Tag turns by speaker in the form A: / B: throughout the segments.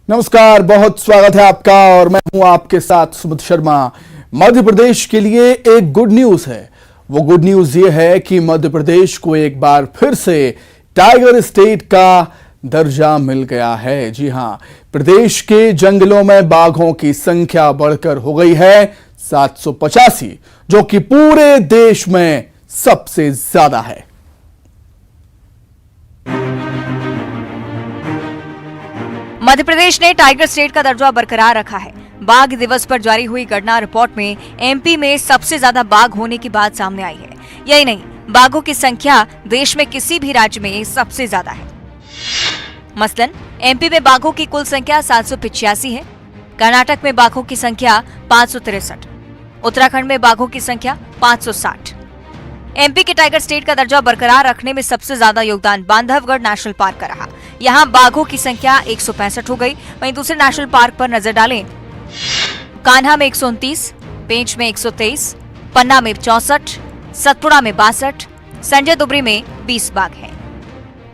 A: नमस्कार, बहुत स्वागत है आपका और मैं हूं आपके साथ सुमित शर्मा। मध्य प्रदेश के लिए एक गुड न्यूज है। वो गुड न्यूज ये है कि मध्य प्रदेश को एक बार फिर से टाइगर स्टेट का दर्जा मिल गया है। जी हां, प्रदेश के जंगलों में बाघों की संख्या बढ़कर हो गई है 785, जो कि पूरे देश में सबसे ज्यादा है।
B: मध्य प्रदेश ने टाइगर स्टेट का दर्जा बरकरार रखा है। बाघ दिवस पर जारी हुई गणना रिपोर्ट में एमपी में सबसे ज्यादा बाघ होने की बात सामने आई है। यही नहीं, बाघों की संख्या देश में किसी भी राज्य में सबसे ज्यादा है। मसलन एमपी में बाघों की कुल संख्या 785 है, कर्नाटक में बाघों की संख्या 563, उत्तराखंड में बाघों की संख्या 560। एमपी के टाइगर स्टेट का दर्जा बरकरार रखने में सबसे ज्यादा योगदान बांधवगढ़ नेशनल पार्क का रहा। यहाँ बाघों की संख्या 165 हो गई। वहीं दूसरे नेशनल पार्क पर नजर डालें, कान्हा में 129, पेंच में 123, पन्ना में 64, सतपुड़ा में 62, संजय दुबरी में 20 बाघ हैं।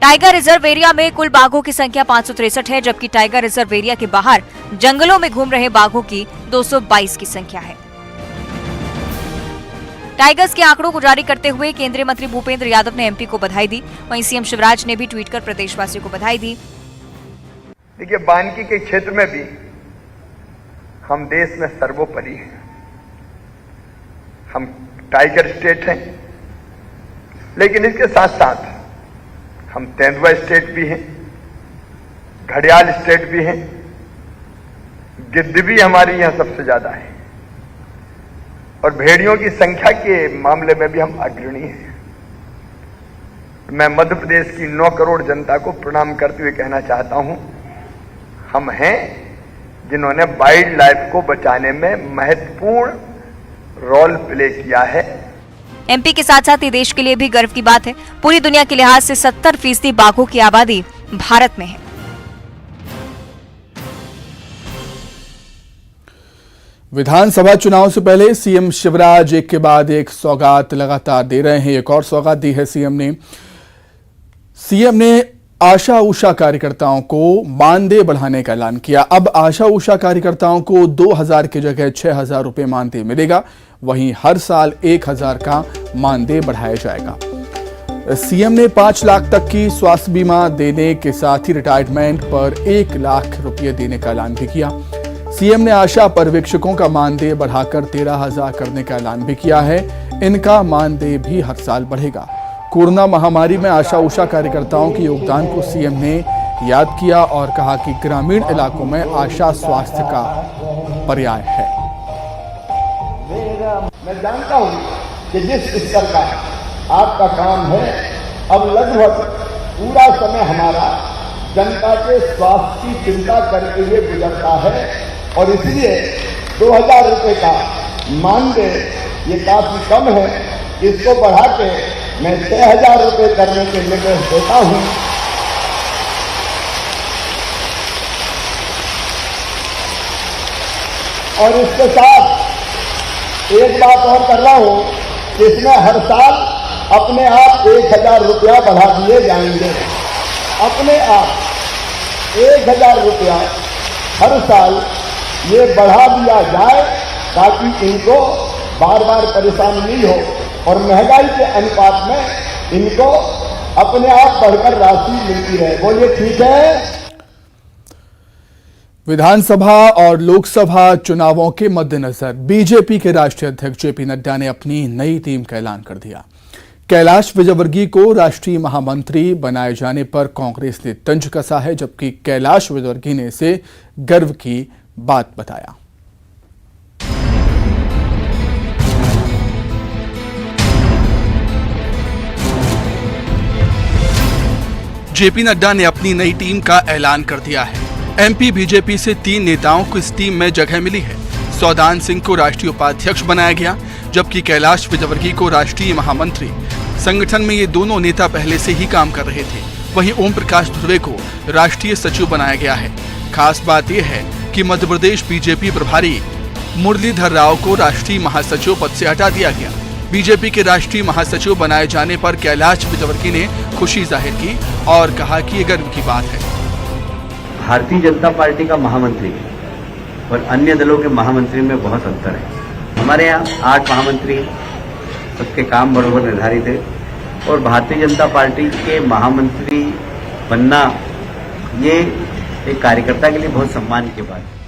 B: टाइगर रिजर्व एरिया में कुल बाघों की संख्या 563 है, जबकि टाइगर रिजर्व एरिया के बाहर जंगलों में घूम रहे बाघों की 222 की संख्या है। टाइगर्स के आंकड़ों को जारी करते हुए केंद्रीय मंत्री भूपेंद्र यादव ने एमपी को बधाई दी। वहीं सीएम शिवराज ने भी ट्वीट कर प्रदेशवासियों को बधाई दी।
C: देखिए, वानिकी के क्षेत्र में भी हम देश में सर्वोपरि हैं। हम टाइगर स्टेट हैं, लेकिन इसके साथ साथ हम तेंदुआ स्टेट भी हैं, घड़ियाल स्टेट भी हैं, गिद्ध भी हमारी यहां सबसे ज्यादा है और भेड़ियों की संख्या के मामले में भी हम अग्रणी हैं। मैं मध्य प्रदेश की 9 करोड़ जनता को प्रणाम करते हुए कहना चाहता हूं, हम हैं जिन्होंने वाइल्ड लाइफ को बचाने में महत्वपूर्ण रोल प्ले किया है।
B: एमपी के साथ साथ ये देश के लिए भी गर्व की बात है। पूरी दुनिया के लिहाज से 70% बाघों की आबादी भारत में है।
A: विधानसभा चुनाव से पहले सीएम शिवराज एक के बाद एक सौगात लगातार दे रहे हैं। एक और सौगात दी है सीएम ने आशा उषा कार्यकर्ताओं को मानदेय बढ़ाने का ऐलान किया। अब आशा उषा कार्यकर्ताओं को 2000 की जगह 6000 रुपए मानदेय मिलेगा। वहीं हर साल 1000 का मानदेय बढ़ाया जाएगा। सीएम ने 5 लाख तक की स्वास्थ्य बीमा देने के साथ ही रिटायरमेंट पर 1 लाख रुपये देने का ऐलान भी किया। सीएम ने आशा पर्यवेक्षकों का मानदेय बढ़ाकर 13,000 करने का ऐलान भी किया है। इनका मानदेय भी हर साल बढ़ेगा। कोरोना महामारी में आशा उषा कार्यकर्ताओं के योगदान को सीएम ने याद किया और कहा कि ग्रामीण इलाकों में आशा स्वास्थ्य का पर्याय है।
D: मैं जानता हूं कि जिस स्तर का आपका काम है, अब लगभग पूरा समय हमारा जनता के स्वास्थ्य की चिंता करके हुए गुजरता है और इसलिए 2000 रुपये का मानदेय ये काफी कम है। इसको बढ़ा के मैं 6000 रुपये करने के निर्देश देता हूं। और इसके साथ एक बात और कर रहा हूं कि इसमें हर साल अपने आप 1000 रुपया बढ़ा दिए जाएंगे। अपने आप 1000 रुपया हर साल ये बढ़ा दिया जाए ताकि इनको बार बार परेशानी नहीं हो और महंगाई के अनुपात में इनको अपने आप बढ़कर राशि मिलती रहे। बोलिए ठीक है।
A: विधानसभा और लोकसभा चुनावों के मद्देनजर बीजेपी के राष्ट्रीय अध्यक्ष जेपी नड्डा ने अपनी नई टीम का ऐलान कर दिया। कैलाश विजयवर्गीय को राष्ट्रीय महामंत्री बनाए जाने पर कांग्रेस ने तंज कसा है, जबकि कैलाश विजयवर्गीय ने इसे गर्व की बात बताया।
E: जेपी नड्डा ने अपनी नई टीम का ऐलान कर दिया है। एमपी बीजेपी से 3 नेताओं को इस टीम में जगह मिली है। सौदान सिंह को राष्ट्रीय उपाध्यक्ष बनाया गया, जबकि कैलाश विजयवर्गीय को राष्ट्रीय महामंत्री। संगठन में ये दोनों नेता पहले से ही काम कर रहे थे। वहीं ओम प्रकाश धुर्वे को राष्ट्रीय सचिव बनाया गया है। खास बात यह है कि मध्य प्रदेश बीजेपी प्रभारी मुरलीधर राव को राष्ट्रीय महासचिव पद से हटा दिया गया। बीजेपी के राष्ट्रीय महासचिव बनाए जाने पर कैलाश विजयवर्गीय ने खुशी जाहिर की और कहा कि ये गर्व की बात है।
F: भारतीय जनता पार्टी का महामंत्री और अन्य दलों के महामंत्री में बहुत अंतर है। हमारे यहाँ 8 महामंत्री, सबके काम बराबर निर्धारित है और भारतीय जनता पार्टी के महामंत्री बनना ये एक कार्यकर्ता के लिए बहुत सम्मान की बात है।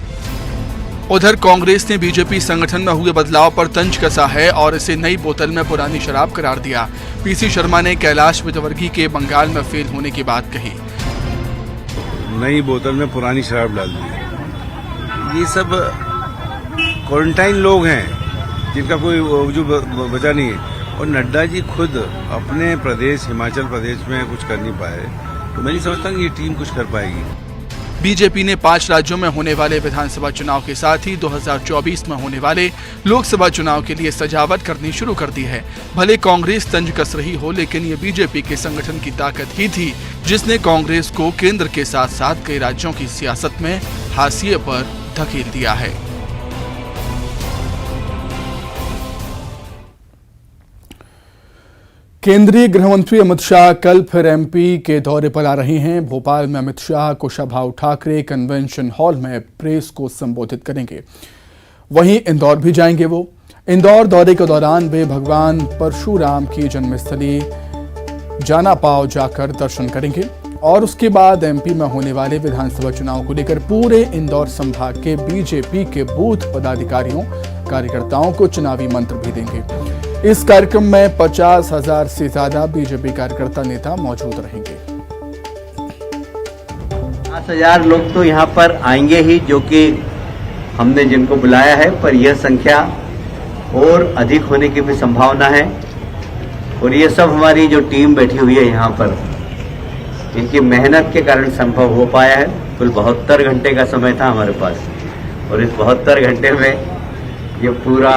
E: उधर कांग्रेस ने बीजेपी संगठन में हुए बदलाव पर तंज कसा है और इसे नई बोतल में पुरानी शराब करार दिया। पीसी शर्मा ने कैलाश विजयवर्गीय के बंगाल में फेल होने की बात कही।
G: नई बोतल में पुरानी शराब डाल दी। ये सब क्वारंटाइन लोग हैं जिनका कोई वजूद बचा नहीं है और नड्डा जी खुद अपने प्रदेश हिमाचल प्रदेश में कुछ कर नहीं पाए, तो मैं नहीं समझता कि ये टीम कुछ कर पाएगी।
E: बीजेपी ने 5 राज्यों में होने वाले विधानसभा चुनाव के साथ ही 2024 में होने वाले लोकसभा चुनाव के लिए सजावट करनी शुरू कर दी है। भले कांग्रेस तंज कस रही हो, लेकिन ये बीजेपी के संगठन की ताकत ही थी जिसने कांग्रेस को केंद्र के साथ साथ कई राज्यों की सियासत में हाशिए पर धकेल दिया है।
A: केंद्रीय गृह मंत्री अमित शाह कल फिर एमपी के दौरे पर आ रहे हैं। भोपाल में अमित शाह कुशाभाऊ ठाकरे कन्वेंशन हॉल में प्रेस को संबोधित करेंगे। वहीं इंदौर भी जाएंगे। वो इंदौर दौरे के दौरान वे भगवान परशुराम की जन्मस्थली जाना पाव जाकर दर्शन करेंगे और उसके बाद एमपी में होने वाले विधानसभा चुनाव को लेकर पूरे इंदौर संभाग के बीजेपी के बूथ पदाधिकारियों कार्यकर्ताओं को चुनावी मंत्र भी देंगे। इस कार्यक्रम में 50,000 से ज्यादा बीजेपी कार्यकर्ता नेता मौजूद रहेंगे।
F: 50,000 लोग तो यहाँ पर आएंगे ही, जो कि हमने जिनको बुलाया है, पर यह संख्या और अधिक होने की भी संभावना है। और ये सब हमारी जो टीम बैठी हुई है यहाँ पर, इनकी मेहनत के कारण संभव हो पाया है। कुल 72 घंटे का समय था हमारे पास और इस 72 घंटे में ये पूरा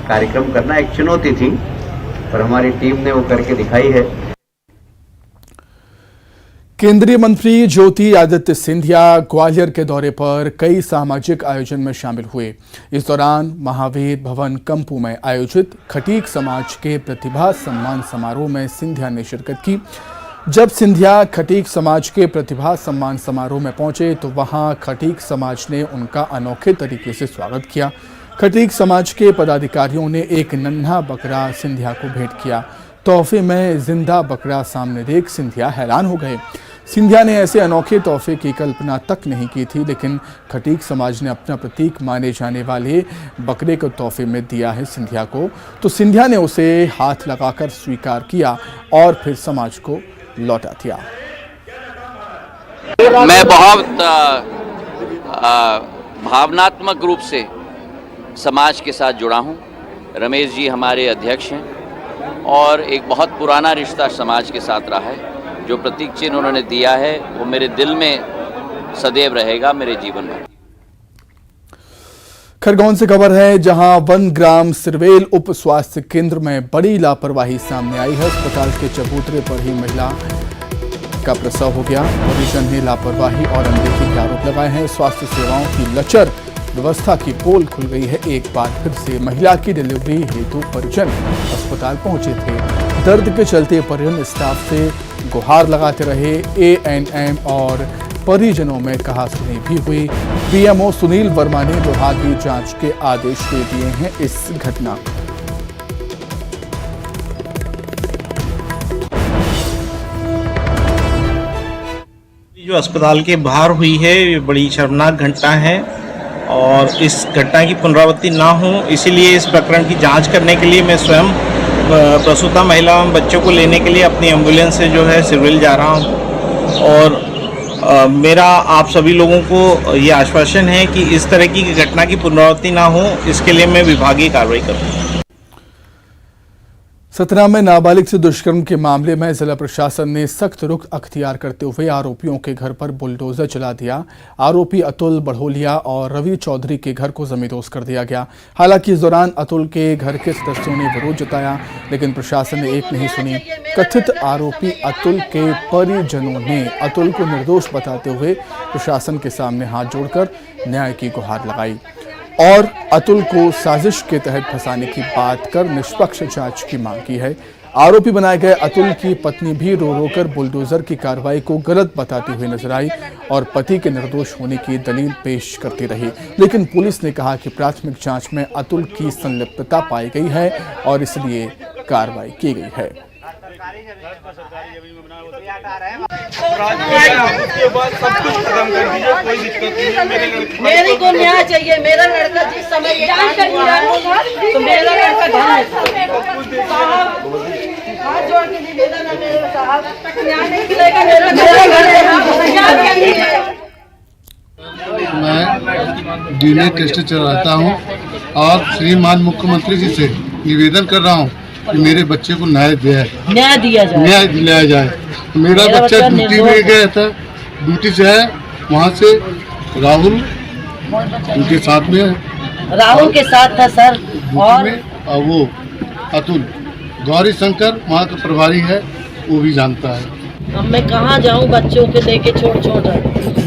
F: कार्यक्रम करना एक चुनौती थी, पर हमारी टीम ने वो करके दिखाई है।
A: केंद्रीय मंत्री ज्योतिरादित्य सिंधिया ग्वालियर के दौरे पर कई सामाजिक आयोजन में शामिल हुए। इस दौरान महावीर भवन कंपू में आयोजित खटीक समाज के प्रतिभा सम्मान समारोह में सिंधिया ने शिरकत की। जब सिंधिया खटीक समाज के प्रतिभा सम्मान समारोह में पहुंचे तो वहां खटीक समाज ने उनका अनोखे तरीके से स्वागत किया। खटीक समाज के पदाधिकारियों ने एक नन्हा बकरा सिंधिया को भेंट किया। तोहफे में जिंदा बकरा सामने देख सिंधिया हैरान हो गए। सिंधिया ने ऐसे अनोखे तोहफे की कल्पना तक नहीं की थी, लेकिन खटीक समाज ने अपना प्रतीक माने जाने वाले बकरे को तोहफे में दिया है सिंधिया को, तो सिंधिया ने उसे हाथ लगाकर स्वीकार किया और फिर समाज को लौटा दिया।
H: मैं बहुत भावनात्मक रूप से समाज के साथ जुड़ा हूं। रमेश जी हमारे अध्यक्ष हैं और एक बहुत पुराना रिश्ता समाज के साथ रहा है। जो प्रतीक चिन्ह उन्होंने दिया है वो मेरे दिल में सदैव रहेगा, मेरे जीवन में।
A: खरगोन से खबर है, जहां 1 ग्राम सिरवेल उप स्वास्थ्य केंद्र में बड़ी लापरवाही सामने आई है। अस्पताल के चबूतरे पर ही महिला का प्रसव हो गया। परिजन ने लापरवाही और अनदेखी के आरोप लगाए हैं। स्वास्थ्य सेवाओं की लचर व्यवस्था की पोल खुल गई है। एक बार फिर से महिला की डिलीवरी हेतु परिजन अस्पताल पहुंचे थे। दर्द के चलते परिजन स्टाफ से गुहार लगाते रहे। एएनएम और परिजनों में कहासुनी भी हुई। पीएमओ सुनील वर्मा ने विभागीय जांच के आदेश दे दिए हैं इस घटना को।
I: जो अस्पताल के बाहर हुई है ये बड़ी शर्मनाक घटना है और इस घटना की पुनरावृत्ति ना हो, इसीलिए इस प्रकरण की जांच करने के लिए मैं स्वयं प्रसूता महिला एवं बच्चों को लेने के लिए अपनी एम्बुलेंस से जो है सिरवेल जा रहा हूं। और मेरा आप सभी लोगों को ये आश्वासन है कि इस तरह की घटना की पुनरावृत्ति ना हो, इसके लिए मैं विभागीय कार्रवाई करूँगा।
A: सतना में नाबालिग से दुष्कर्म के मामले में जिला प्रशासन ने सख्त रुख अख्तियार करते हुए आरोपियों के घर पर बुलडोजर चला दिया। आरोपी अतुल बढ़ोलिया और रवि चौधरी के घर को जमींदोज कर दिया गया। हालांकि इस दौरान अतुल के घर के सदस्यों ने विरोध जताया, लेकिन प्रशासन ने एक नहीं सुनी। कथित आरोपी अतुल के परिजनों ने अतुल को निर्दोष बताते हुए प्रशासन के सामने हाथ जोड़कर न्याय की गुहार लगाई और अतुल को साजिश के तहत फंसाने की बात कर निष्पक्ष जांच की मांग की है। आरोपी बनाए गए अतुल की पत्नी भी रो रो कर बुलडोजर की कार्रवाई को गलत बताती हुई नजर आई और पति के निर्दोष होने की दलील पेश करती रही। लेकिन पुलिस ने कहा कि प्राथमिक जांच में अतुल की संलिप्तता पाई गई है और इसलिए कार्रवाई की गई है।
J: मेरे को न्याय चाहिए। मेरा लड़का जिस समय तो मेरा लड़का घर में था। हाथ जोड़ के निवेदन है मेरे साहब, न्याय नहीं मिलेगा। मेरा
K: मैं डीएनए टेस्ट चलाता हूं और श्रीमान मुख्यमंत्री जी से निवेदन कर रहा हूं कि मेरे बच्चे को न्याय दिलाया जाए। तो मेरा बच्चा ड्यूटी में गया था, ड्यूटी से है, वहाँ से राहुल उनके साथ में है।
J: राहुल के साथ था सर। और
K: वो अतुल गौरी शंकर वहाँ का प्रभारी है, वो भी जानता है।
J: अब मैं कहाँ जाऊँ बच्चों के लेके छोटा।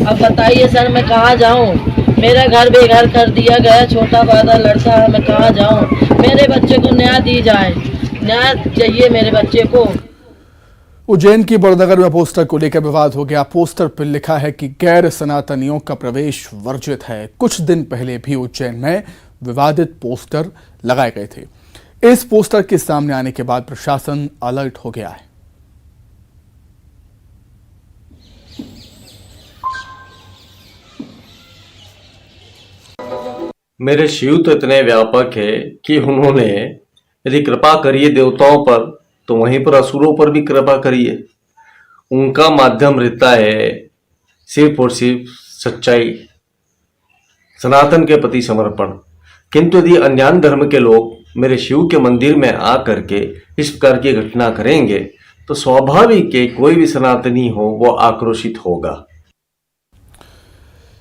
J: अब बताइए सर, मैं कहाँ जाऊँ? मेरा घर बेघर कर दिया गया, छोटा वादा लड़का है, मैं कहाँ जाऊँ? मेरे बच्चे को न्याय दी जाए, न्याय चाहिए मेरे बच्चे को।
A: उज्जैन की बड़नगर में पोस्टर को लेकर विवाद हो गया। पोस्टर पर लिखा है कि गैर सनातनियों का प्रवेश वर्जित है। कुछ दिन पहले भी उज्जैन में विवादित पोस्टर लगाए गए थे। इस पोस्टर के सामने आने के बाद प्रशासन अलर्ट हो गया है।
L: मेरे शिव तो इतने व्यापक है कि उन्होंने यदि कृपा करिए देवताओं पर तो वहीं पर असुरों पर भी कृपा करिए। उनका माध्यम रहता है सिर्फ और सिर्फ सच्चाई, सनातन के प्रति समर्पण। किंतु यदि अन्य धर्म के लोग मेरे शिव के मंदिर में आ करके इस प्रकार की घटना करेंगे तो स्वाभाविक है कोई भी सनातनी हो वो आक्रोशित होगा।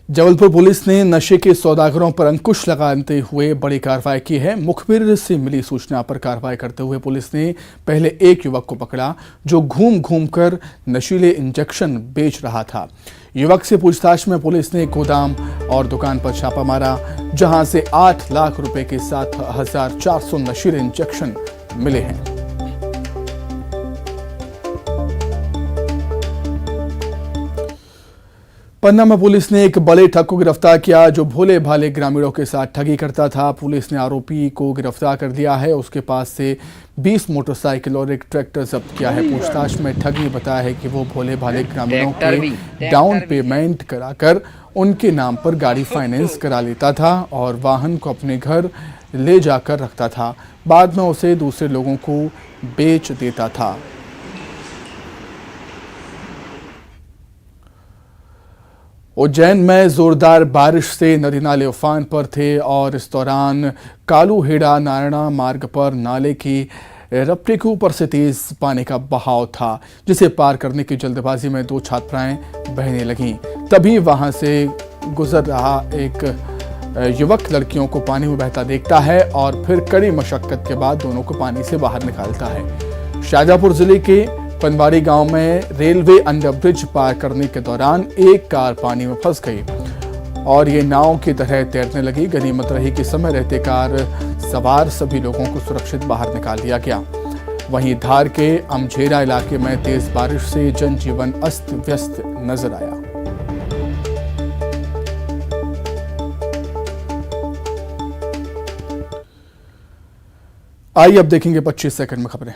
A: जबलपुर पुलिस ने नशे के सौदागरों पर अंकुश लगाते हुए बड़ी कार्रवाई की है। मुखबिर से मिली सूचना पर कार्रवाई करते हुए पुलिस ने पहले एक युवक को पकड़ा जो घूम घूम कर नशीले इंजेक्शन बेच रहा था। युवक से पूछताछ में पुलिस ने गोदाम और दुकान पर छापा मारा, जहां से 8 लाख रुपए के 7,400 नशीले इंजेक्शन मिले हैं। पन्ना में पुलिस ने एक बड़े ठग को गिरफ्तार किया जो भोले भाले ग्रामीणों के साथ ठगी करता था। पुलिस ने आरोपी को गिरफ्तार कर लिया है। उसके पास से 20 मोटरसाइकिल और एक ट्रैक्टर जब्त किया है। पूछताछ में ठग ने बताया है कि वो भोले भाले ग्रामीणों के डाउन पेमेंट कराकर उनके नाम पर गाड़ी फाइनेंस करा लेता था और वाहन को अपने घर ले जाकर रखता था। बाद में उसे दूसरे लोगों को बेच देता था। उज्जैन में जोरदार बारिश से नदी नाले उफान पर थे और इस दौरान कालूहेड़ा नारायणा मार्ग पर नाले की रपटे के ऊपर से तेज पानी का बहाव था, जिसे पार करने की जल्दबाजी में 2 छात्राएं बहने लगीं। तभी वहां से गुजर रहा एक युवक लड़कियों को पानी में बहता देखता है और फिर कड़ी मशक्कत के बाद दोनों को पानी से बाहर निकालता है। शाहजहांपुर जिले के पनवाड़ी गांव में रेलवे अंडरब्रिज पार करने के दौरान एक कार पानी में फंस गई और ये नाव की तरह तैरने लगी। गनीमत रही कि समय रहते कार सवार सभी लोगों को सुरक्षित बाहर निकाल दिया गया। वहीं धार के अमझेरा इलाके में तेज बारिश से जनजीवन अस्त व्यस्त नजर आया। आइए अब देखेंगे 25 सेकंड में खबरें।